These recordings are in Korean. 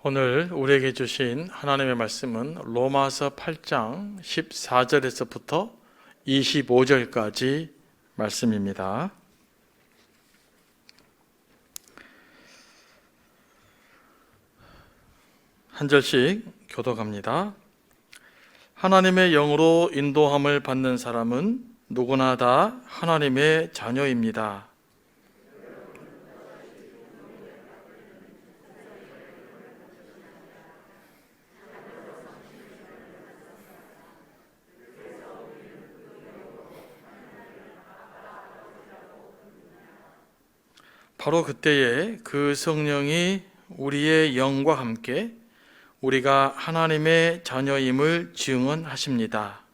오늘 우리에게 주신 하나님의 말씀은 로마서 8장 14절에서부터 25절까지 말씀입니다. 한 절씩 교독합니다. 하나님의 영으로 인도함을 받는 사람은 누구나 다 하나님의 자녀입니다. 바로 그때에 그 성령이 우리의 영과 함께 우리가 하나님의 자녀임을 증언하십니다.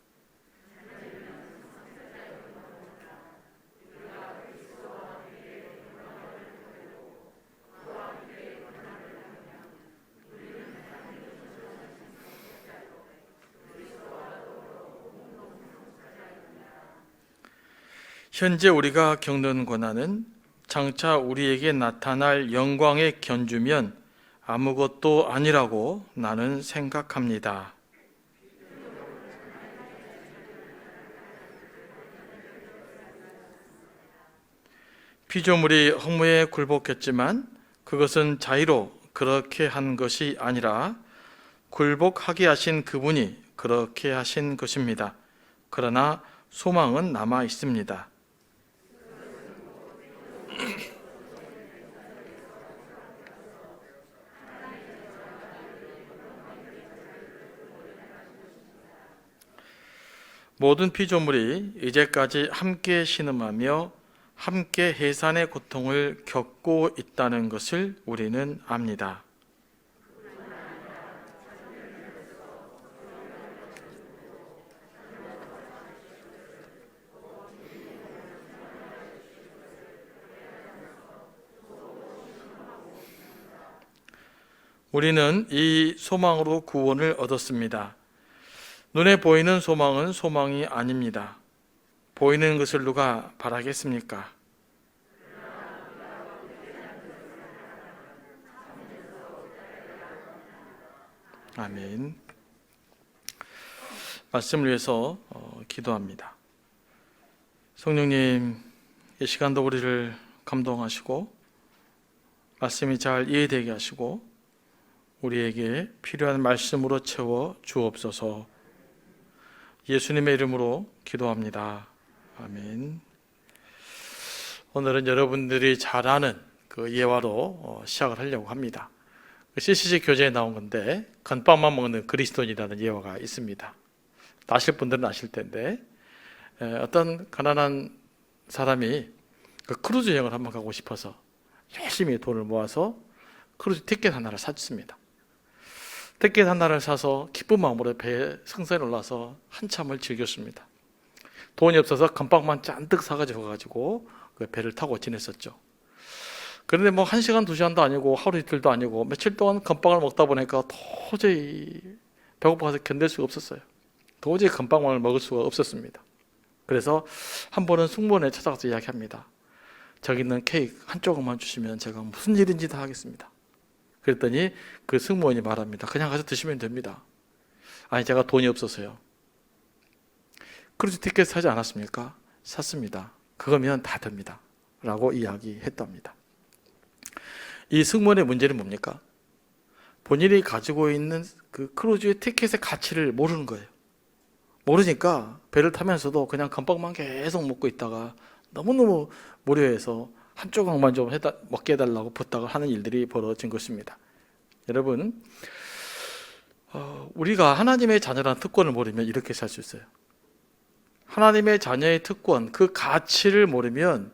현재 우리가 겪는 고난은 장차 우리에게 나타날 영광에 견주면 아무것도 아니라고 나는 생각합니다. 피조물이 허무에 굴복했지만 그것은 자의로 그렇게 한 것이 아니라 굴복하게 하신 그분이 그렇게 하신 것입니다. 그러나 소망은 남아 있습니다. 모든 피조물이 이제까지 함께 신음하며 함께 해산의 고통을 겪고 있다는 것을 우리는 압니다. 우리는 이 소망으로 구원을 얻었습니다. 눈에 보이는 소망은 소망이 아닙니다. 보이는 것을 누가 바라겠습니까? 아멘. 말씀을 위해서 기도합니다. 성령님, 이 시간도 우리를 감동하시고 말씀이 잘 이해되게 하시고 우리에게 필요한 말씀으로 채워 주옵소서. 예수님의 이름으로 기도합니다. 아멘. 오늘은 여러분들이 잘 아는 그 예화로 시작을 하려고 합니다. CCC 교재에 나온 건데 건빵만 먹는 그리스도인이라는 예화가 있습니다. 아실 분들은 아실 텐데 어떤 가난한 사람이 그 크루즈 여행을 한번 가고 싶어서 열심히 돈을 모아서 크루즈 티켓 하나를 샀습니다. 티켓 하나를 사서 기쁜 마음으로 배에 승선에 올라서 한참을 즐겼습니다. 돈이 없어서 건빵만 잔뜩 사가지고 그 배를 타고 지냈었죠. 그런데 뭐 1시간, 2시간도 아니고 하루 이틀도 아니고 며칠 동안 건빵을 먹다 보니까 도저히 배고파서 견딜 수가 없었어요. 도저히 건빵만을 먹을 수가 없었습니다. 그래서 한 번은 승무원에 찾아가서 이야기합니다. 저기 있는 케이크 한 조각만 주시면 제가 무슨 일인지 다 하겠습니다. 그랬더니 그 승무원이 말합니다. 그냥 가서 드시면 됩니다. 아니, 제가 돈이 없어서요. 크루즈 티켓 사지 않았습니까? 샀습니다. 그거면 다 됩니다. 라고 이야기했답니다. 이 승무원의 문제는 뭡니까? 본인이 가지고 있는 그 크루즈의 티켓의 가치를 모르는 거예요. 모르니까 배를 타면서도 그냥 건빵만 계속 먹고 있다가 너무너무 무료해서 한 조각만 좀 먹게 해달라고 부탁을 하는 일들이 벌어진 것입니다. 여러분, 우리가 하나님의 자녀라는 특권을 모르면 이렇게 살 수 있어요. 하나님의 자녀의 특권, 그 가치를 모르면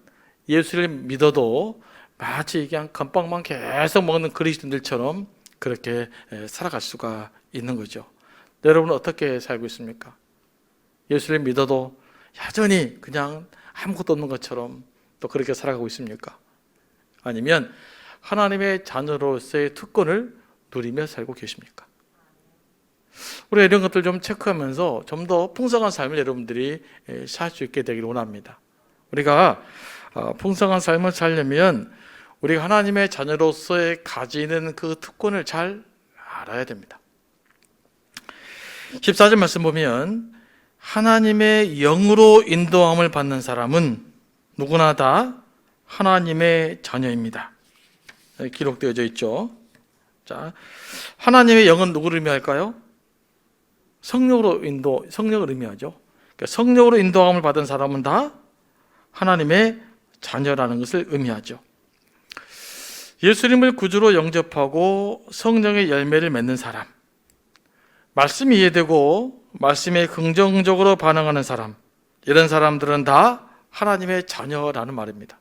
예수를 믿어도 마치 그냥 건빵만 계속 먹는 그리스도인들처럼 그렇게 살아갈 수가 있는 거죠. 여러분은 어떻게 살고 있습니까? 예수를 믿어도 여전히 그냥 아무것도 없는 것처럼 또 그렇게 살아가고 있습니까? 아니면 하나님의 자녀로서의 특권을 누리며 살고 계십니까? 우리가 이런 것들 좀 체크하면서 좀 더 풍성한 삶을 여러분들이 살 수 있게 되기를 원합니다. 우리가 풍성한 삶을 살려면 우리가 하나님의 자녀로서의 가지는 그 특권을 잘 알아야 됩니다. 14절 말씀 보면 하나님의 영으로 인도함을 받는 사람은 누구나 다 하나님의 자녀입니다. 기록되어져 있죠. 자, 하나님의 영은 누구를 의미할까요? 성령을 의미하죠. 그러니까 성령으로 인도함을 받은 사람은 다 하나님의 자녀라는 것을 의미하죠. 예수님을 구주로 영접하고 성령의 열매를 맺는 사람, 말씀이 이해되고 말씀에 긍정적으로 반응하는 사람, 이런 사람들은 다 하나님의 자녀라는 말입니다.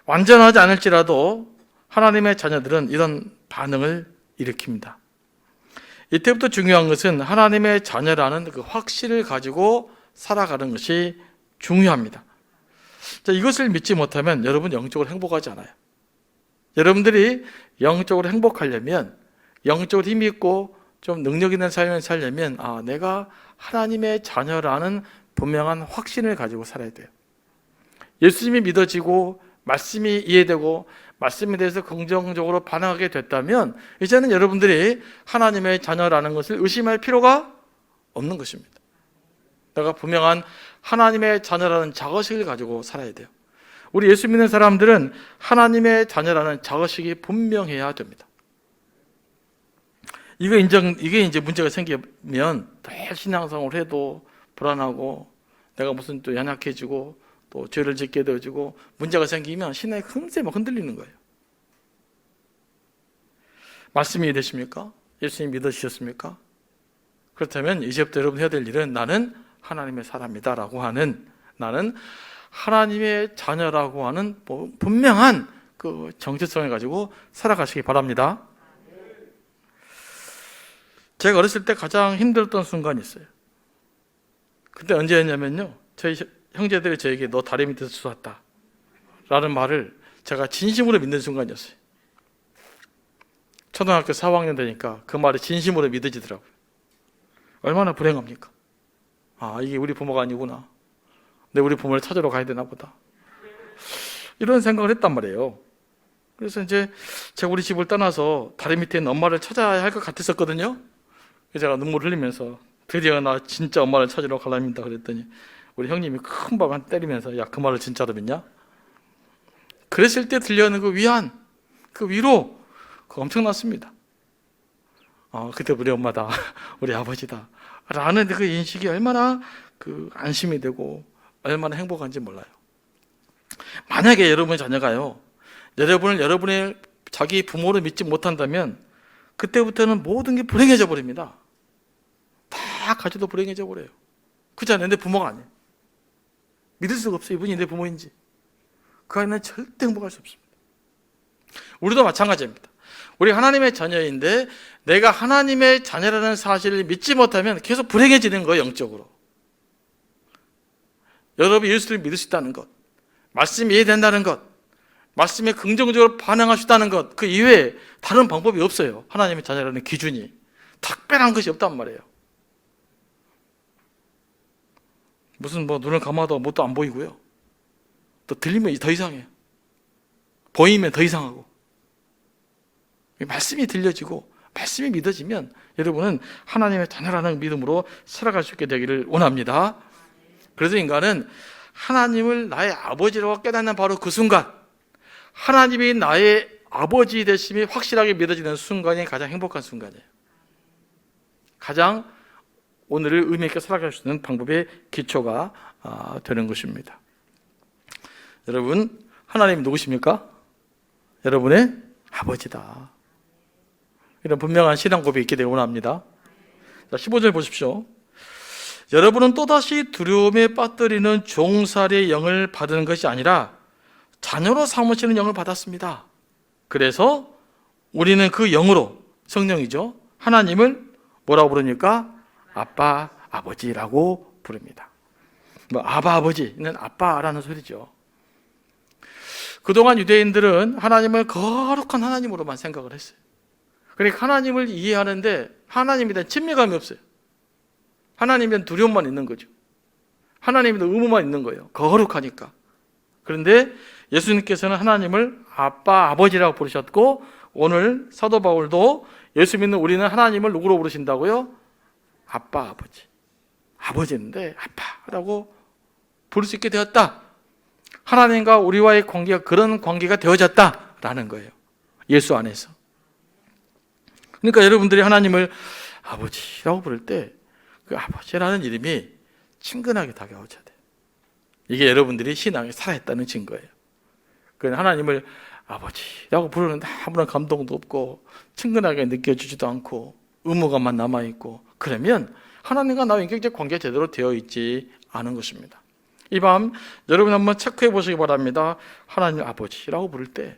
완전하지 않을지라도 하나님의 자녀들은 이런 반응을 일으킵니다. 이때부터 중요한 것은 하나님의 자녀라는 그 확신을 가지고 살아가는 것이 중요합니다. 자, 이것을 믿지 못하면 여러분 영적으로 행복하지 않아요. 여러분들이 영적으로 행복하려면, 영적으로 힘이 있고 좀 능력 있는 삶을 살려면 내가 하나님의 자녀라는 분명한 확신을 가지고 살아야 돼요. 예수님이 믿어지고 말씀이 이해되고 말씀에 대해서 긍정적으로 반응하게 됐다면 이제는 여러분들이 하나님의 자녀라는 것을 의심할 필요가 없는 것입니다. 내가 분명한 하나님의 자녀라는 자거식을 가지고 살아야 돼요. 우리 예수 믿는 사람들은 하나님의 자녀라는 자거식이 분명해야 됩니다. 이게 이제 문제가 생기면 늘 신앙생활을 해도 불안하고 내가 무슨 또 연약해지고 또 죄를 짓게 되어지고 문제가 생기면 신앙이 금세 막 흔들리는 거예요. 말씀이 되십니까? 예수님 믿으셨습니까? 그렇다면 이제부터 여러분 해야 될 일은 나는 하나님의 사람이다라고 하는, 나는 하나님의 자녀라고 하는 분명한 그 정체성을 가지고 살아가시기 바랍니다. 제가 어렸을 때 가장 힘들었던 순간이 있어요. 그때 언제였냐면요, 저희 형제들이 저에게 너 다리 밑에서 주웠다 라는 말을 제가 진심으로 믿는 순간이었어요. 초등학교 4학년 되니까 그 말이 진심으로 믿어지더라고요. 얼마나 불행합니까? 이게 우리 부모가 아니구나, 내 우리 부모를 찾으러 가야 되나 보다, 이런 생각을 했단 말이에요. 그래서 이제 제가 우리 집을 떠나서 다리 밑에 있는 엄마를 찾아야 할 것 같았었거든요. 그래서 제가 눈물 흘리면서 드디어 나 진짜 엄마를 찾으러 가랍니다 그랬더니 우리 형님이 큰 밥 한 때리면서 야, 그 말을 진짜로 믿냐? 그랬을 때 들려오는 그 위안, 그 위로, 그거 엄청났습니다. 그때 우리 엄마다, 우리 아버지다 라는 그 인식이 얼마나 그 안심이 되고 얼마나 행복한지 몰라요. 만약에 여러분의 자녀가요, 여러분의 자기 부모를 믿지 못한다면 그때부터는 모든 게 불행해져 버립니다. 다 가져도 불행해져 버려요. 그렇잖아요. 내 부모가 아니에요. 믿을 수가 없어요. 이분이 내 부모인지. 그 안에는 절대 행복할 수 없습니다. 우리도 마찬가지입니다. 우리 하나님의 자녀인데 내가 하나님의 자녀라는 사실을 믿지 못하면 계속 불행해지는 거예요. 영적으로. 여러분이 예수를 믿을 수 있다는 것, 말씀이 이해된다는 것, 말씀에 긍정적으로 반응할 수 있다는 것, 그 이외에 다른 방법이 없어요. 하나님의 자녀라는 기준이 특별한 것이 없단 말이에요. 무슨 눈을 감아도 뭣도 안 보이고요, 또 들리면 더 이상해요. 보이면 더 이상하고. 말씀이 들려지고 말씀이 믿어지면 여러분은 하나님의 자녀라는 믿음으로 살아갈 수 있게 되기를 원합니다. 그래서 인간은 하나님을 나의 아버지라고 깨닫는 바로 그 순간, 하나님이 나의 아버지 되심이 확실하게 믿어지는 순간이 가장 행복한 순간이에요. 가장 오늘을 의미 있게 살아갈 수 있는 방법의 기초가 되는 것입니다. 여러분, 하나님 누구십니까? 여러분의 아버지다. 이런 분명한 신앙 고백이 있게 되길 원합니다. 자, 15절 보십시오. 여러분은 또다시 두려움에 빠뜨리는 종살이의 영을 받은 것이 아니라 자녀로 삼으시는 영을 받았습니다. 그래서 우리는 그 영으로, 성령이죠, 하나님을 뭐라고 부릅니까? 아빠, 아버지라고 부릅니다. 아바, 아버지는 아빠라는 소리죠. 그동안 유대인들은 하나님을 거룩한 하나님으로만 생각을 했어요. 그러니까 하나님을 이해하는데 하나님에 대한 친밀감이 없어요. 하나님에 대한 두려움만 있는 거죠. 하나님에 대한 의무만 있는 거예요. 거룩하니까. 그런데 예수님께서는 하나님을 아빠, 아버지라고 부르셨고 오늘 사도 바울도 예수 믿는 우리는 하나님을 누구로 부르신다고요? 아빠, 아버지. 아버지인데 아빠라고 부를 수 있게 되었다. 하나님과 우리와의 관계가 그런 관계가 되어졌다라는 거예요. 예수 안에서. 그러니까 여러분들이 하나님을 아버지라고 부를 때 그 아버지라는 이름이 친근하게 다가오셔야 돼요. 이게 여러분들이 신앙에 살아있다는 증거예요. 그러니까 하나님을 아버지라고 부르는데 아무런 감동도 없고 친근하게 느껴지지도 않고 의무감만 남아있고, 그러면 하나님과 나와 인격적 관계가 제대로 되어 있지 않은 것입니다. 이 밤 여러분 한번 체크해 보시기 바랍니다. 하나님 아버지라고 부를 때,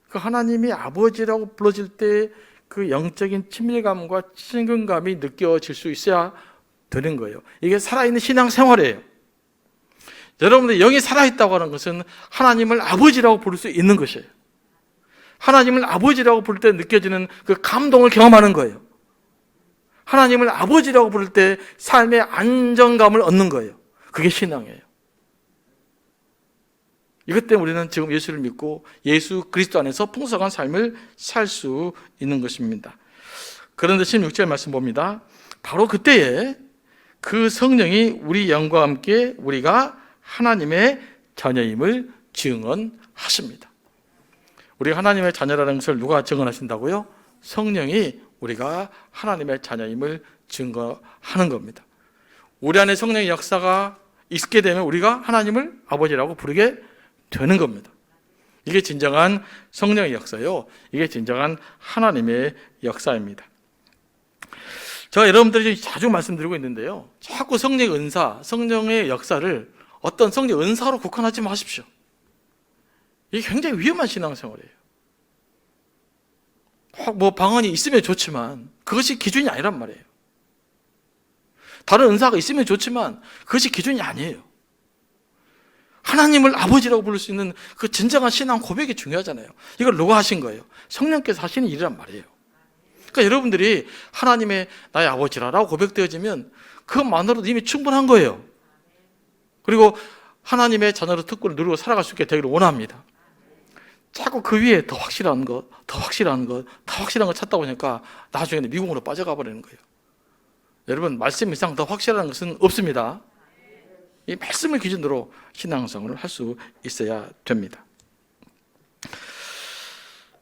그 하나님이 아버지라고 불러질 때 그 영적인 친밀감과 친근감이 느껴질 수 있어야 되는 거예요. 이게 살아있는 신앙생활이에요. 여러분들 영이 살아있다고 하는 것은 하나님을 아버지라고 부를 수 있는 것이에요. 하나님을 아버지라고 부를 때 느껴지는 그 감동을 경험하는 거예요. 하나님을 아버지라고 부를 때 삶의 안정감을 얻는 거예요. 그게 신앙이에요. 이것 때문에 우리는 지금 예수를 믿고 예수 그리스도 안에서 풍성한 삶을 살 수 있는 것입니다. 그런데 16절 말씀 봅니다. 바로 그때에 그 성령이 우리 영과 함께 우리가 하나님의 자녀임을 증언하십니다. 우리가 하나님의 자녀라는 것을 누가 증언하신다고요? 성령이 우리가 하나님의 자녀임을 증거하는 겁니다. 우리 안에 성령의 역사가 있게 되면 우리가 하나님을 아버지라고 부르게 되는 겁니다. 이게 진정한 성령의 역사요. 이게 진정한 하나님의 역사입니다. 제가 여러분들이 자주 말씀드리고 있는데요. 자꾸 성령의 은사, 성령의 역사를 어떤 성령 은사로 국한하지 마십시오. 이게 굉장히 위험한 신앙생활이에요. 뭐 방언이 있으면 좋지만 그것이 기준이 아니란 말이에요. 다른 은사가 있으면 좋지만 그것이 기준이 아니에요. 하나님을 아버지라고 부를 수 있는 그 진정한 신앙 고백이 중요하잖아요. 이걸 누가 하신 거예요? 성령께서 하시는 일이란 말이에요. 그러니까 여러분들이 하나님의 나의 아버지라고 고백되어지면 그것만으로도 이미 충분한 거예요. 그리고 하나님의 자녀로 특권을 누리고 살아갈 수 있게 되기를 원합니다. 자꾸 그 위에 더 확실한 것, 더 확실한 것, 더 확실한 것 찾다 보니까 나중에는 미궁으로 빠져가 버리는 거예요. 여러분, 말씀 이상 더 확실한 것은 없습니다. 이 말씀을 기준으로 신앙생활을 할 수 있어야 됩니다.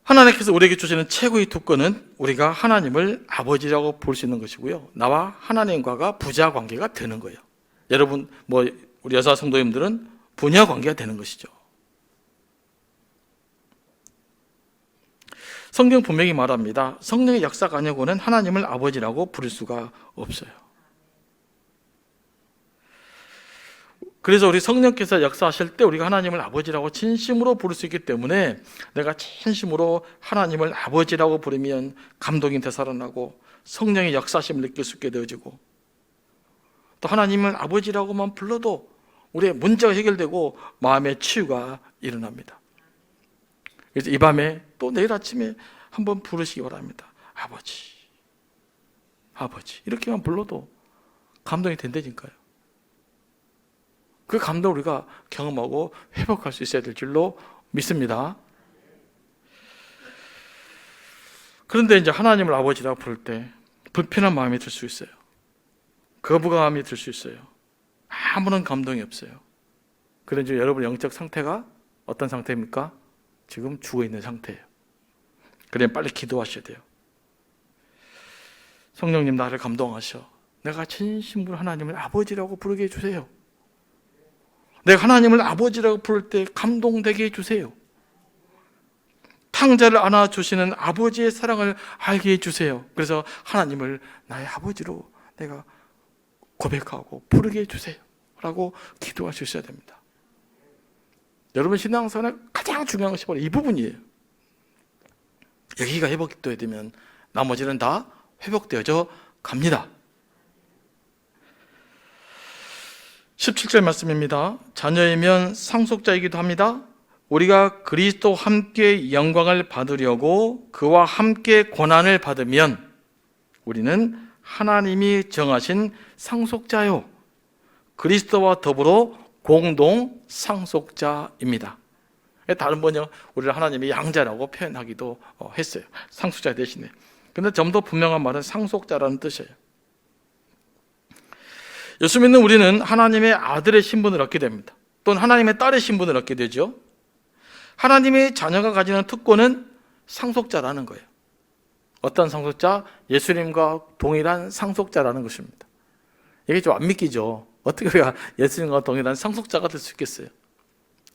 하나님께서 우리에게 주시는 최고의 특권은 우리가 하나님을 아버지라고 볼 수 있는 것이고요. 나와 하나님과가 부자 관계가 되는 거예요. 여러분, 우리 여사 성도님들은 부녀 관계가 되는 것이죠. 성경 분명히 말합니다. 성령의 역사가 아니고는 하나님을 아버지라고 부를 수가 없어요. 그래서 우리 성령께서 역사하실 때 우리가 하나님을 아버지라고 진심으로 부를 수 있기 때문에 내가 진심으로 하나님을 아버지라고 부르면 감동이 되살아나고 성령의 역사심을 느낄 수 있게 되어지고, 또 하나님을 아버지라고만 불러도 우리의 문제가 해결되고 마음의 치유가 일어납니다. 그래서 이 밤에 또 내일 아침에 한번 부르시기 바랍니다. 아버지, 아버지 이렇게만 불러도 감동이 된다니까요. 그 감동을 우리가 경험하고 회복할 수 있어야 될 줄로 믿습니다. 그런데 이제 하나님을 아버지라고 부를 때 불편한 마음이 들 수 있어요. 거부감이 들 수 있어요. 아무런 감동이 없어요. 그런데 여러분 영적 상태가 어떤 상태입니까? 지금 죽어있는 상태예요. 그러면 빨리 기도하셔야 돼요. 성령님, 나를 감동하셔. 내가 진심으로 하나님을 아버지라고 부르게 해주세요. 내가 하나님을 아버지라고 부를 때 감동되게 해주세요. 탕자를 안아주시는 아버지의 사랑을 알게 해주세요. 그래서 하나님을 나의 아버지로 내가 고백하고 부르게 해주세요 라고 기도할 수 있어야 됩니다. 여러분 신앙생활에 가장 중요한 것이 바로 이 부분이에요. 여기가 회복되어야 되면 나머지는 다 회복되어져 갑니다. 17절 말씀입니다. 자녀이면 상속자이기도 합니다. 우리가 그리스도와 함께 영광을 받으려고 그와 함께 고난을 받으면 우리는 하나님이 정하신 상속자요, 그리스도와 더불어 공동 상속자입니다. 다른 번역 우리를 하나님이 양자라고 표현하기도 했어요. 상속자 대신에. 근데 좀 더 분명한 말은 상속자라는 뜻이에요. 예수 믿는 우리는 하나님의 아들의 신분을 얻게 됩니다. 또는 하나님의 딸의 신분을 얻게 되죠. 하나님의 자녀가 가지는 특권은 상속자라는 거예요. 어떤 상속자? 예수님과 동일한 상속자라는 것입니다. 이게 좀 안 믿기죠. 어떻게 우리가 예수님과 동일한 상속자가 될 수 있겠어요?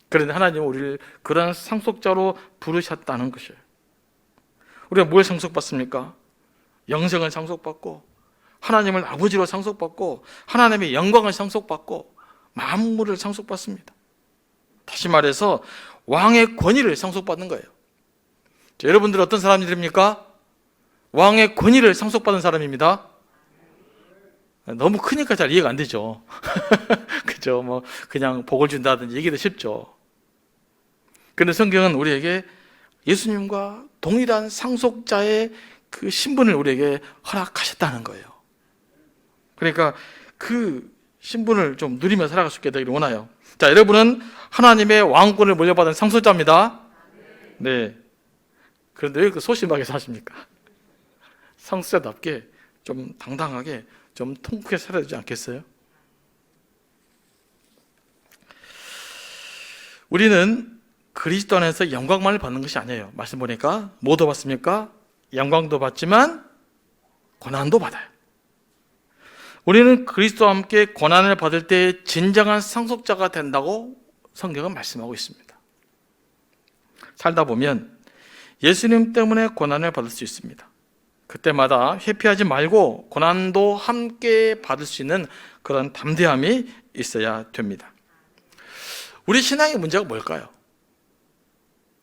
그런데 하나님은 우리를 그런 상속자로 부르셨다는 것이에요. 우리가 뭘 상속받습니까? 영생을 상속받고, 하나님을 아버지로 상속받고, 하나님의 영광을 상속받고, 만물을 상속받습니다. 다시 말해서 왕의 권위를 상속받는 거예요. 자, 여러분들 어떤 사람들입니까? 왕의 권위를 상속받은 사람입니다. 너무 크니까 잘 이해가 안 되죠. 그죠? 뭐 그냥 복을 준다든지 얘기도 쉽죠. 그런데 성경은 우리에게 예수님과 동일한 상속자의 그 신분을 우리에게 허락하셨다는 거예요. 그러니까 그 신분을 좀 누리며 살아갈 수 있게 되기를 원해요. 자, 여러분은 하나님의 왕권을 물려받은 상속자입니다. 네. 그런데 왜 그 소심하게 사십니까? 상속자답게 좀 당당하게 좀 통쾌하게 살아야 되지 않겠어요? 우리는 그리스도 안에서 영광만을 받는 것이 아니에요. 말씀 보니까 뭐도 받습니까? 영광도 받지만 고난도 받아요. 우리는 그리스도와 함께 고난을 받을 때 진정한 상속자가 된다고 성경은 말씀하고 있습니다. 살다 보면 예수님 때문에 고난을 받을 수 있습니다. 그때마다 회피하지 말고 고난도 함께 받을 수 있는 그런 담대함이 있어야 됩니다. 우리 신앙의 문제가 뭘까요?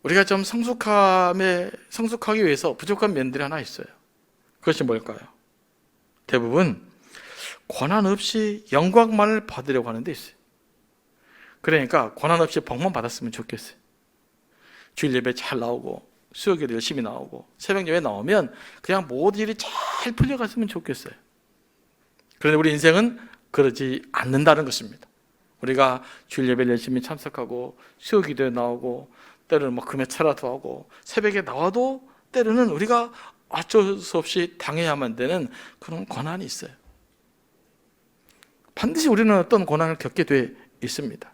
우리가 좀 성숙하기 위해서 부족한 면들이 하나 있어요. 그것이 뭘까요? 대부분 고난 없이 영광만을 받으려고 하는 데 있어요. 그러니까 고난 없이 복만 받았으면 좋겠어요. 주일 예배 잘 나오고 수요일에 열심히 나오고 새벽 예배 나오면 그냥 모든 일이 잘 풀려갔으면 좋겠어요. 그런데 우리 인생은 그러지 않는다는 것입니다. 우리가 주일 예배를 열심히 참석하고 수요 기도에 나오고 때로는 뭐 금요 철야도 하고 새벽에 나와도 때로는 우리가 어쩔 수 없이 당해야만 되는 그런 고난이 있어요. 반드시 우리는 어떤 고난을 겪게 돼 있습니다.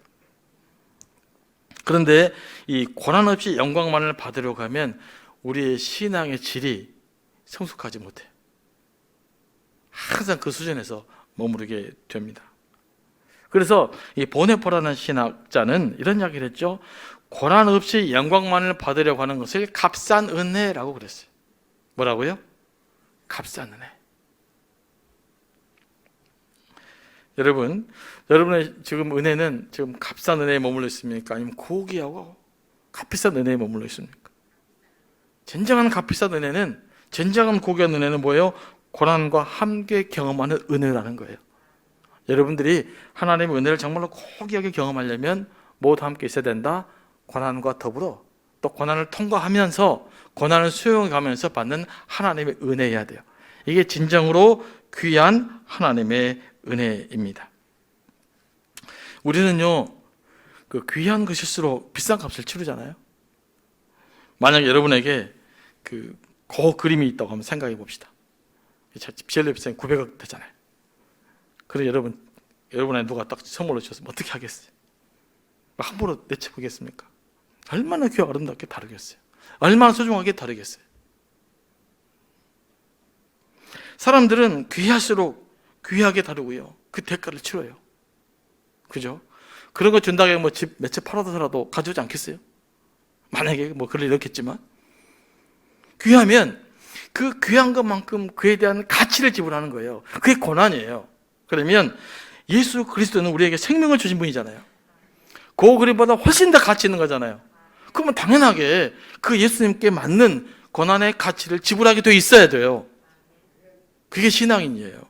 그런데 이 고난 없이 영광만을 받으려고 하면 우리의 신앙의 질이 성숙하지 못해요. 항상 그 수준에서 머무르게 됩니다. 그래서 이 보네포라는 신학자는 이런 이야기를 했죠. 고난 없이 영광만을 받으려고 하는 것을 값싼 은혜라고 그랬어요. 뭐라고요? 값싼 은혜. 여러분의 지금 은혜는 지금 값싼 은혜에 머물러 있습니까? 아니면 고귀하고 값비싼 은혜에 머물러 있습니까? 진정한 값비싼 은혜는, 진정한 고귀한 은혜는 뭐예요? 고난과 함께 경험하는 은혜라는 거예요. 여러분들이 하나님의 은혜를 정말로 고귀하게 경험하려면 모두 함께 있어야 된다. 고난과 더불어 또 고난을 통과하면서 고난을 수용하면서 받는 하나님의 은혜여야 돼요. 이게 진정으로 귀한 하나님의 은혜입니다. 우리는요, 그 귀한 것일수록 비싼 값을 치르잖아요. 만약 여러분에게 그 그림이 있다고 한번 생각해 봅시다. 제일 비싼 900억 되잖아요. 그래 여러분의 누가 딱 선물로 주셨으면 어떻게 하겠어요? 함부로 내쳐보겠습니까? 얼마나 귀하고 아름답게 다루겠어요? 얼마나 소중하게 다루겠어요? 사람들은 귀할수록 귀하게 다루고요. 그 대가를 치러요. 그죠? 그런 거 준다고 뭐 집 몇 채 팔아서라도 가져오지 않겠어요? 만약에 뭐 그럴 일 없겠지만. 귀하면 그 귀한 것만큼 그에 대한 가치를 지불하는 거예요. 그게 고난이에요. 그러면 예수 그리스도는 우리에게 생명을 주신 분이잖아요. 그 그림보다 훨씬 더 가치 있는 거잖아요. 그러면 당연하게 그 예수님께 맞는 고난의 가치를 지불하게 돼 있어야 돼요. 그게 신앙인이에요.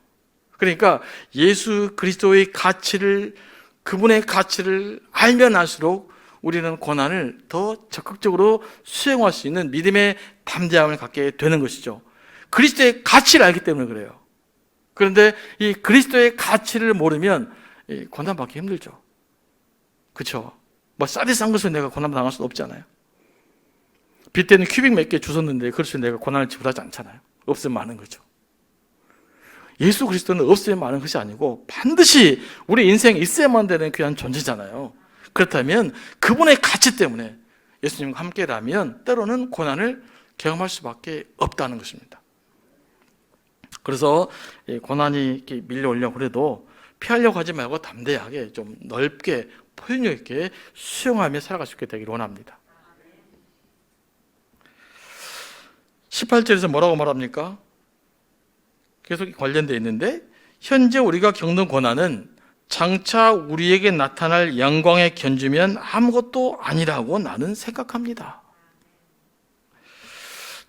그러니까 예수 그리스도의 가치를, 그분의 가치를 알면 알수록 우리는 고난을 더 적극적으로 수용할 수 있는 믿음의 담대함을 갖게 되는 것이죠. 그리스도의 가치를 알기 때문에 그래요. 그런데 이 그리스도의 가치를 모르면 고난받기 힘들죠. 그렇죠? 뭐 쌀이 싼 것을 내가 고난을 당할 수는 없잖아요. 빚대는 큐빅 몇 개 주셨는데 그것을 내가 고난을 지불하지 않잖아요. 없으면 많은 거죠. 예수 그리스도는 없으면 많은 것이 아니고 반드시 우리 인생에 있어야만 되는 귀한 존재잖아요. 그렇다면 그분의 가치 때문에 예수님과 함께라면 때로는 고난을 경험할 수밖에 없다는 것입니다. 그래서 고난이 이렇게 밀려오려고 해도 피하려고 하지 말고 담대하게 좀 넓게 포용력 있게 수용하며 살아갈 수 있게 되기를 원합니다. 18절에서 뭐라고 말합니까? 계속 관련되어 있는데 현재 우리가 겪는 고난은 장차 우리에게 나타날 영광에 견주면 아무것도 아니라고 나는 생각합니다.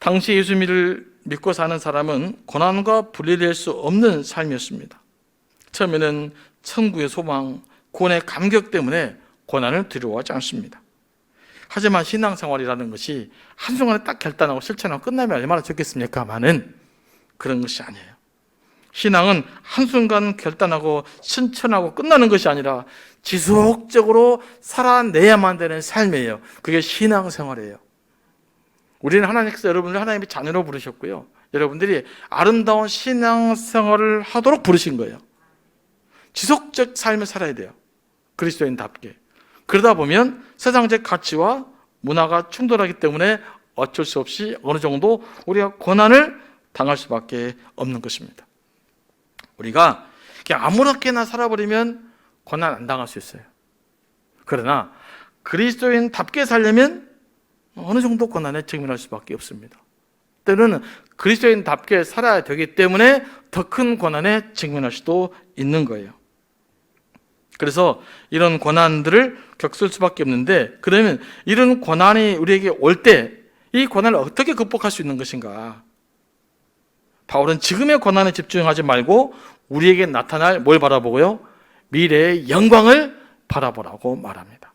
당시 예수님을 믿고 사는 사람은 고난과 분리될 수 없는 삶이었습니다. 처음에는 천국의 소망, 구원의 감격 때문에 고난을 두려워하지 않습니다. 하지만 신앙생활이라는 것이 한순간에 딱 결단하고 실천하고 끝나면 얼마나 좋겠습니까만은 그런 것이 아니에요. 신앙은 한순간 결단하고 실천하고 끝나는 것이 아니라 지속적으로 살아내야만 되는 삶이에요. 그게 신앙생활이에요. 우리는 하나님께서 여러분들 하나님의 자녀로 부르셨고요. 여러분들이 아름다운 신앙생활을 하도록 부르신 거예요. 지속적 삶을 살아야 돼요. 그리스도인답게. 그러다 보면 세상적 가치와 문화가 충돌하기 때문에 어쩔 수 없이 어느 정도 우리가 고난을 당할 수밖에 없는 것입니다. 우리가 그냥 아무렇게나 살아버리면 고난 안 당할 수 있어요. 그러나 그리스도인답게 살려면 어느 정도 고난에 직면할 수밖에 없습니다. 때로는 그리스도인답게 살아야 되기 때문에 더 큰 고난에 직면할 수도 있는 거예요. 그래서 이런 고난들을 겪을 수밖에 없는데 그러면 이런 고난이 우리에게 올 때 이 고난을 어떻게 극복할 수 있는 것인가? 바울은 지금의 고난에 집중하지 말고 우리에게 나타날 뭘 바라보고요? 미래의 영광을 바라보라고 말합니다.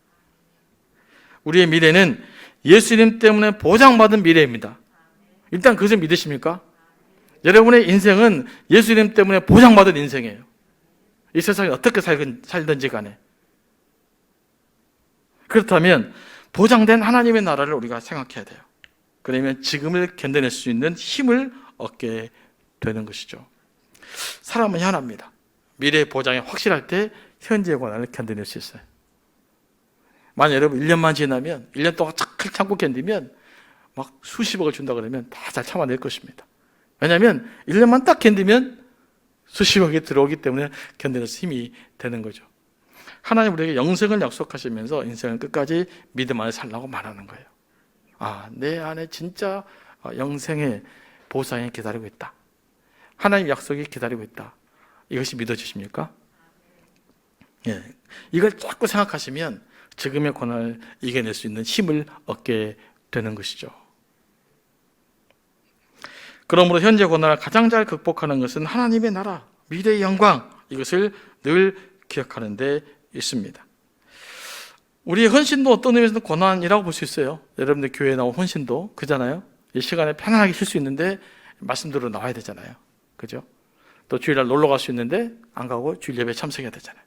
우리의 미래는 예수님 때문에 보장받은 미래입니다. 일단 그것을 믿으십니까? 여러분의 인생은 예수님 때문에 보장받은 인생이에요. 이 세상에 어떻게 살든지 간에. 그렇다면 보장된 하나님의 나라를 우리가 생각해야 돼요. 그러면 지금을 견뎌낼 수 있는 힘을 얻게 되는 것이죠. 사람은 희한합니다. 미래의 보장이 확실할 때 현재의 고난을 견뎌낼 수 있어요. 만약 여러분 1년만 지나면 1년 동안 착 참고 견디면 막 수십억을 준다 그러면 다 잘 참아낼 것입니다. 왜냐하면 1년만 딱 견디면 수십억이 들어오기 때문에 견디는 힘이 되는 거죠. 하나님 우리에게 영생을 약속하시면서 인생을 끝까지 믿음 안에 살라고 말하는 거예요. 내 안에 진짜 영생의 보상이 기다리고 있다. 하나님 약속이 기다리고 있다. 이것이 믿어지십니까? 예, 이걸 자꾸 생각하시면 지금의 고난을 이겨낼 수 있는 힘을 얻게 되는 것이죠. 그러므로 현재 고난을 가장 잘 극복하는 것은 하나님의 나라, 미래의 영광, 이것을 늘 기억하는 데 있습니다. 우리의 헌신도 어떤 의미에서는 고난이라고 볼 수 있어요. 여러분들 교회에 나온 헌신도 그잖아요. 이 시간에 편안하게 쉴 수 있는데 말씀대로 나와야 되잖아요. 그죠? 또 주일날 놀러 갈 수 있는데 안 가고 주일 예배에 참석해야 되잖아요.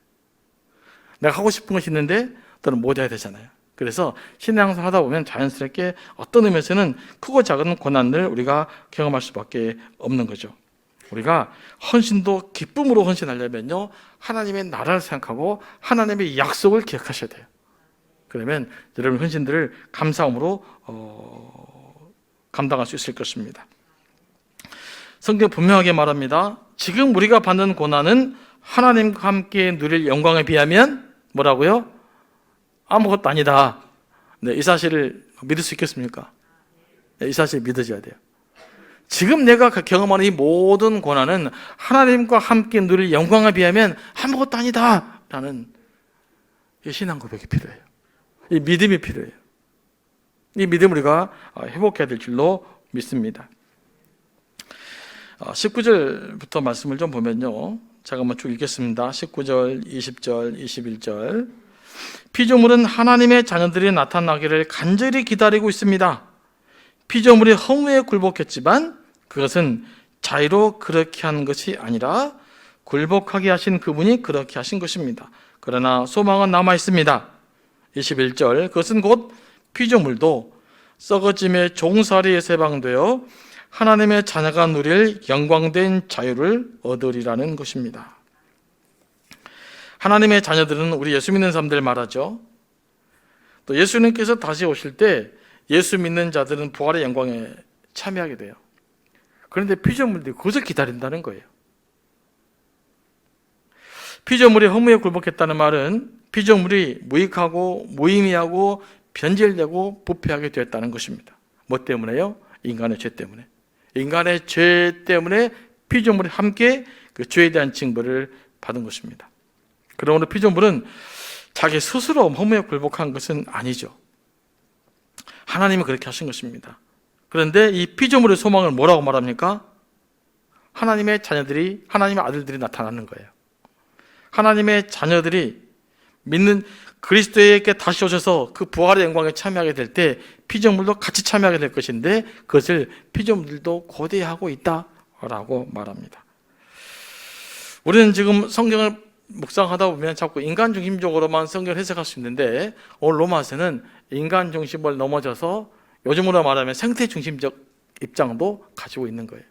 내가 하고 싶은 것이 있는데 또는 못 해야 되잖아요. 그래서 신앙생활 하다 보면 자연스럽게 어떤 의미에서는 크고 작은 고난을 우리가 경험할 수밖에 없는 거죠. 우리가 헌신도 기쁨으로 헌신하려면요, 하나님의 나라를 생각하고 하나님의 약속을 기억하셔야 돼요. 그러면 여러분 헌신들을 감사함으로 감당할 수 있을 것입니다. 성경 분명하게 말합니다. 지금 우리가 받는 고난은 하나님과 함께 누릴 영광에 비하면 뭐라고요? 아무것도 아니다. 네, 이 사실을 믿을 수 있겠습니까? 네, 이 사실을 믿어줘야 돼요. 지금 내가 경험하는 이 모든 고난은 하나님과 함께 누릴 영광에 비하면 아무것도 아니다 라는 이 신앙 고백이 필요해요. 이 믿음이 필요해요. 이 믿음을 우리가 회복해야 될 줄로 믿습니다. 19절부터 말씀을 좀 보면요, 제가 한번 쭉 읽겠습니다. 19절, 20절, 21절. 피조물은 하나님의 자녀들이 나타나기를 간절히 기다리고 있습니다. 피조물이 허무에 굴복했지만 그것은 자의로 그렇게 한 것이 아니라 굴복하게 하신 그분이 그렇게 하신 것입니다. 그러나 소망은 남아 있습니다. 21절 그것은 곧 피조물도 썩어짐의 종살이에서 해방되어 하나님의 자녀가 누릴 영광된 자유를 얻으리라는 것입니다. 하나님의 자녀들은 우리 예수 믿는 사람들 말하죠. 또 예수님께서 다시 오실 때 예수 믿는 자들은 부활의 영광에 참여하게 돼요. 그런데 피조물들이 그것을 기다린다는 거예요. 피조물이 허무에 굴복했다는 말은 피조물이 무익하고 무의미하고 변질되고 부패하게 되었다는 것입니다. 뭐 때문에요? 인간의 죄 때문에. 인간의 죄 때문에 피조물이 함께 그 죄에 대한 징벌을 받은 것입니다. 그러므로 피조물은 자기 스스로 허무에 굴복한 것은 아니죠. 하나님이 그렇게 하신 것입니다. 그런데 이 피조물의 소망을 뭐라고 말합니까? 하나님의 자녀들이, 하나님의 아들들이 나타나는 거예요. 하나님의 자녀들이 믿는 그리스도에게 다시 오셔서 그 부활의 영광에 참여하게 될 때 피조물도 같이 참여하게 될 것인데 그것을 피조물들도 고대하고 있다라고 말합니다. 우리는 지금 성경을 묵상하다 보면 자꾸 인간 중심적으로만 성경을 해석할 수 있는데 오늘 로마서는 인간 중심을 넘어져서 요즘으로 말하면 생태 중심적 입장도 가지고 있는 거예요.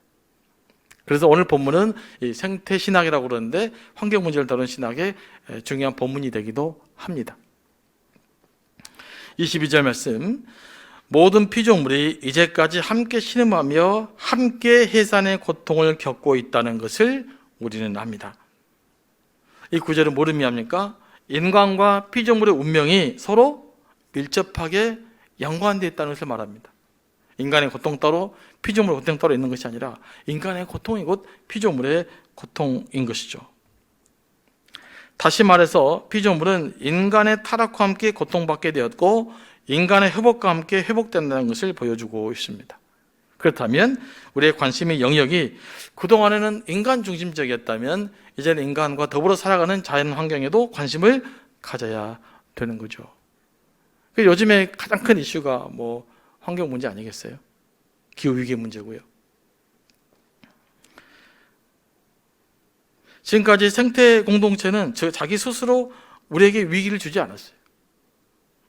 그래서 오늘 본문은 이 생태 신학이라고 그러는데 환경 문제를 다룬 신학의 중요한 본문이 되기도 합니다. 22절 말씀, 모든 피조물이 이제까지 함께 신음하며 함께 해산의 고통을 겪고 있다는 것을 우리는 압니다. 이 구절은 뭘 의미합니까? 인간과 피조물의 운명이 서로 밀접하게 연관되어 있다는 것을 말합니다. 인간의 고통 따로 피조물의 고통 따로 있는 것이 아니라 인간의 고통이 곧 피조물의 고통인 것이죠. 다시 말해서 피조물은 인간의 타락과 함께 고통받게 되었고 인간의 회복과 함께 회복된다는 것을 보여주고 있습니다. 그렇다면 우리의 관심의 영역이 그동안에는 인간 중심적이었다면 이제는 인간과 더불어 살아가는 자연 환경에도 관심을 가져야 되는 거죠. 요즘에 가장 큰 이슈가 뭐 환경 문제 아니겠어요? 기후위기 문제고요. 지금까지 생태 공동체는 자기 스스로 우리에게 위기를 주지 않았어요.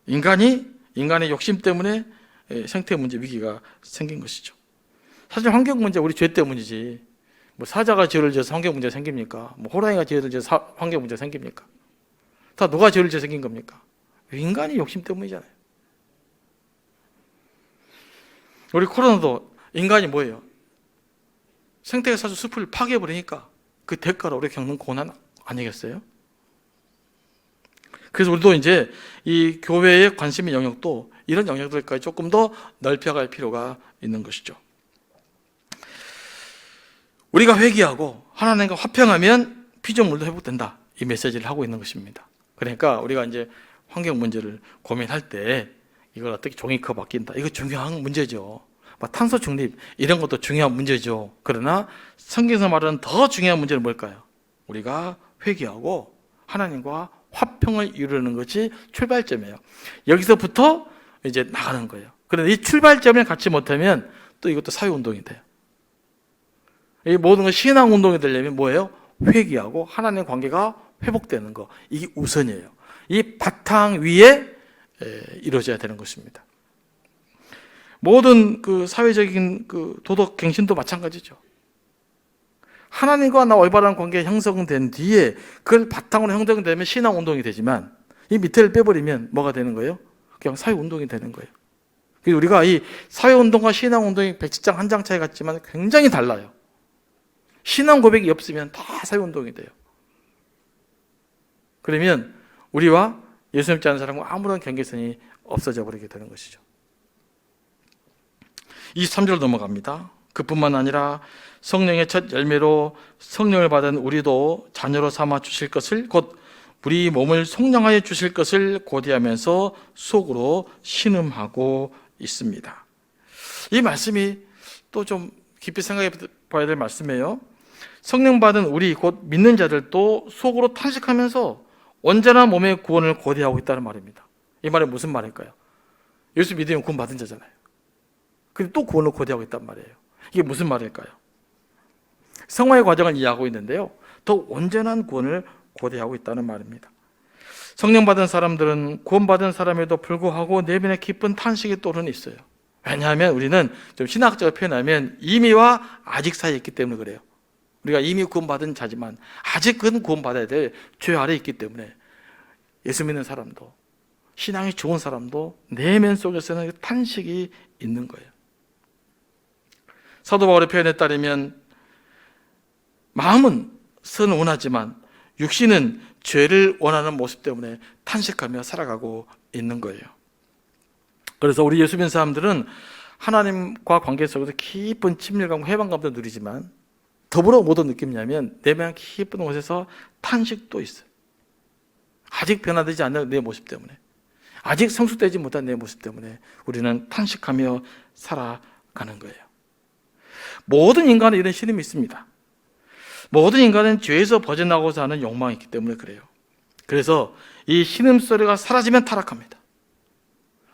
인간의 욕심 때문에 생태 문제 위기가 생긴 것이죠. 사실 환경 문제 우리 죄 때문이지. 뭐 사자가 죄를 지어서 환경 문제 생깁니까? 뭐 호랑이가 죄를 지어서 환경 문제 생깁니까? 다 누가 죄를 지어서 생긴 겁니까? 인간이 욕심 때문이잖아요. 우리 코로나도 인간이 뭐예요? 생태계 사주 숲을 파괴해버리니까 그 대가로 우리 겪는 고난 아니겠어요? 그래서 우리도 이제 이 교회의 관심의 영역도 이런 영역들까지 조금 더 넓혀갈 필요가 있는 것이죠. 우리가 회개하고 하나님과 화평하면 피조물도 회복된다. 이 메시지를 하고 있는 것입니다. 그러니까 우리가 이제 환경 문제를 고민할 때 이걸 어떻게 종이컵 바뀐다. 이거 중요한 문제죠. 탄소 중립 이런 것도 중요한 문제죠. 그러나 성경에서 말하는 더 중요한 문제는 뭘까요? 우리가 회개하고 하나님과 화평을 이루는 것이 출발점이에요. 여기서부터 이제 나가는 거예요. 그런데 이 출발점을 갖지 못하면 또 이것도 사회운동이 돼요. 이 모든 건 신앙운동이 되려면 뭐예요? 회개하고 하나님 관계가 회복되는 거. 이게 우선이에요. 이 바탕 위에 이루어져야 되는 것입니다. 모든 그 사회적인 그 도덕 갱신도 마찬가지죠. 하나님과 나 올바른 관계가 형성된 뒤에 그걸 바탕으로 형성되면 신앙운동이 되지만 이 밑에를 빼버리면 뭐가 되는 거예요? 그냥 사회운동이 되는 거예요. 그래서 우리가 이 사회운동과 신앙운동이 백지장 한 장 차이 같지만 굉장히 달라요. 신앙 고백이 없으면 다 사회운동이 돼요. 그러면 우리와 예수 믿지 않는 사람과 아무런 경계선이 없어져 버리게 되는 것이죠. 23절 넘어갑니다. 그뿐만 아니라 성령의 첫 열매로 성령을 받은 우리도 자녀로 삼아 주실 것을 곧 우리 몸을 속량하여 주실 것을 고대하면서 속으로 신음하고 있습니다. 이 말씀이 또 좀 깊이 생각해 봐야 될 말씀이에요. 성령 받은 우리 곧 믿는 자들도 속으로 탄식하면서 언제나 몸의 구원을 고대하고 있다는 말입니다. 이 말이 무슨 말일까요? 예수 믿으면 구원 받은 자잖아요. 근데 또 구원을 고대하고 있단 말이에요. 이게 무슨 말일까요? 성화의 과정을 이해하고 있는데요. 더 온전한 구원을 고대하고 있다는 말입니다. 성령 받은 사람들은 구원받은 사람에도 불구하고 내면에 기쁜 탄식이 또는 있어요. 왜냐하면 우리는 좀 신학적으로 표현하면 이미와 아직 사이에 있기 때문에 그래요. 우리가 이미 구원받은 자지만 아직은 구원받아야 될 죄 아래에 있기 때문에 예수 믿는 사람도 신앙이 좋은 사람도 내면 속에서는 탄식이 있는 거예요. 사도 바울의 표현에 따르면 마음은 선을 원하지만 육신은 죄를 원하는 모습 때문에 탄식하며 살아가고 있는 거예요. 그래서 우리 예수 믿는 사람들은 하나님과 관계 속에서 깊은 친밀감과 해방감도 누리지만 더불어 뭐도 느끼냐면 내면 깊은 곳에서 탄식도 있어요. 아직 변화되지 않는 내 모습 때문에, 아직 성숙되지 못한 내 모습 때문에 우리는 탄식하며 살아가는 거예요. 모든 인간은 이런 시름이 있습니다. 모든 인간은 죄에서 벗어나고자 하는 욕망이 있기 때문에 그래요. 그래서 이 신음소리가 사라지면 타락합니다.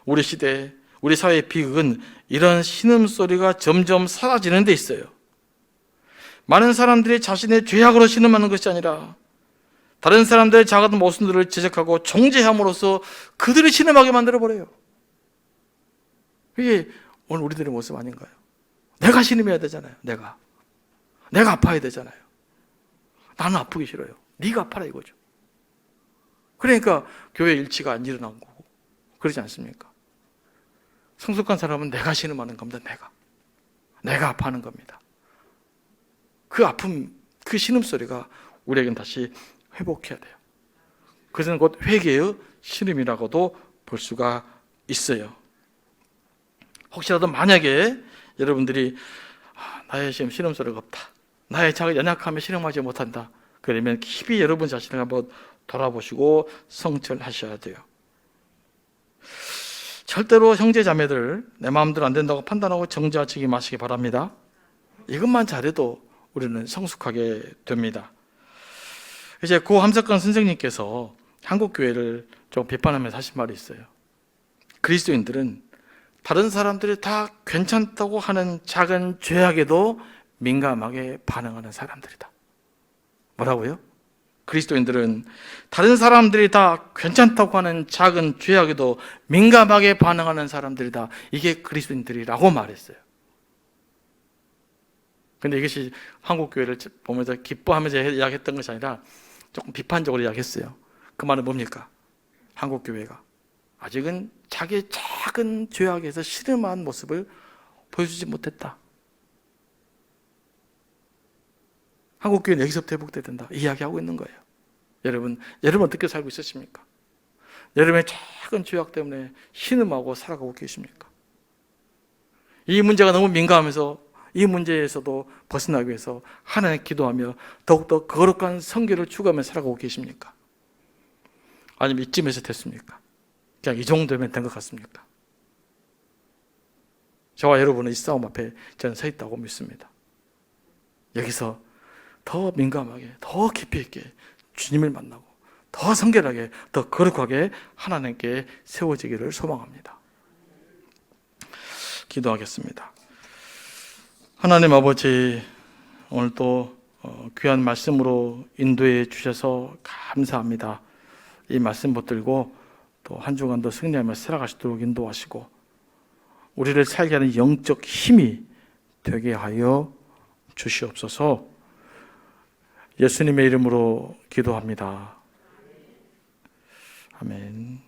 우리 시대, 우리 사회의 비극은 이런 신음소리가 점점 사라지는 데 있어요. 많은 사람들이 자신의 죄악으로 신음하는 것이 아니라 다른 사람들의 작은 모습들을 지적하고 정죄함으로써 그들이 신음하게 만들어버려요. 이게 오늘 우리들의 모습 아닌가요? 내가 신음해야 되잖아요. 내가 아파야 되잖아요. 나는 아프기 싫어요. 네가 아파라 이거죠. 그러니까 교회 일치가 안 일어난 거고 그러지 않습니까? 성숙한 사람은 내가 신음하는 겁니다. 내가 아파하는 겁니다. 그 아픔, 그 신음소리가 우리에겐 다시 회복해야 돼요. 그것은 곧 회개의 신음이라고도 볼 수가 있어요. 혹시라도 만약에 여러분들이 나의 지금 신음소리가 없다, 나의 작은 연약함에 신음하지 못한다, 그러면 깊이 여러분 자신을 한번 돌아보시고 성찰하셔야 돼요. 절대로 형제 자매들 내 마음대로 안 된다고 판단하고 정죄하지 마시기 바랍니다. 이것만 잘해도 우리는 성숙하게 됩니다. 이제 고 함석관 선생님께서 한국 교회를 좀 비판하면서 하신 말이 있어요. 그리스도인들은 다른 사람들이 다 괜찮다고 하는 작은 죄악에도 민감하게 반응하는 사람들이다. 뭐라고요? 그리스도인들은 다른 사람들이 다 괜찮다고 하는 작은 죄악에도 민감하게 반응하는 사람들이다. 이게 그리스도인들이라고 말했어요. 근데 이것이 한국교회를 보면서 기뻐하면서 이야기했던 것이 아니라 조금 비판적으로 이야기했어요. 그 말은 뭡니까? 한국교회가 아직은 자기의 작은 죄악에서 씨름한 모습을 보여주지 못했다. 한국교회는 여기서부터 회복돼야 된다. 이야기하고 있는 거예요. 여러분 어떻게 살고 있으십니까? 여러분의 작은 죄악 때문에 신음하고 살아가고 계십니까? 이 문제가 너무 민감해서 이 문제에서도 벗어나기 위해서 하나님 기도하며 더욱더 거룩한 성결을 추구하며 살아가고 계십니까? 아니면 이쯤에서 됐습니까? 그냥 이 정도면 된 것 같습니까? 저와 여러분은 이 싸움 앞에 저는 서 있다고 믿습니다. 여기서 더 민감하게, 더 깊이 있게 주님을 만나고 더 성결하게, 더 거룩하게 하나님께 세워지기를 소망합니다. 기도하겠습니다. 하나님 아버지, 오늘 또 귀한 말씀으로 인도해 주셔서 감사합니다. 이 말씀 붙들고 또 한 주간도 승리하며 살아가시도록 인도하시고 우리를 살게 하는 영적 힘이 되게 하여 주시옵소서. 예수님의 이름으로 기도합니다. 아멘.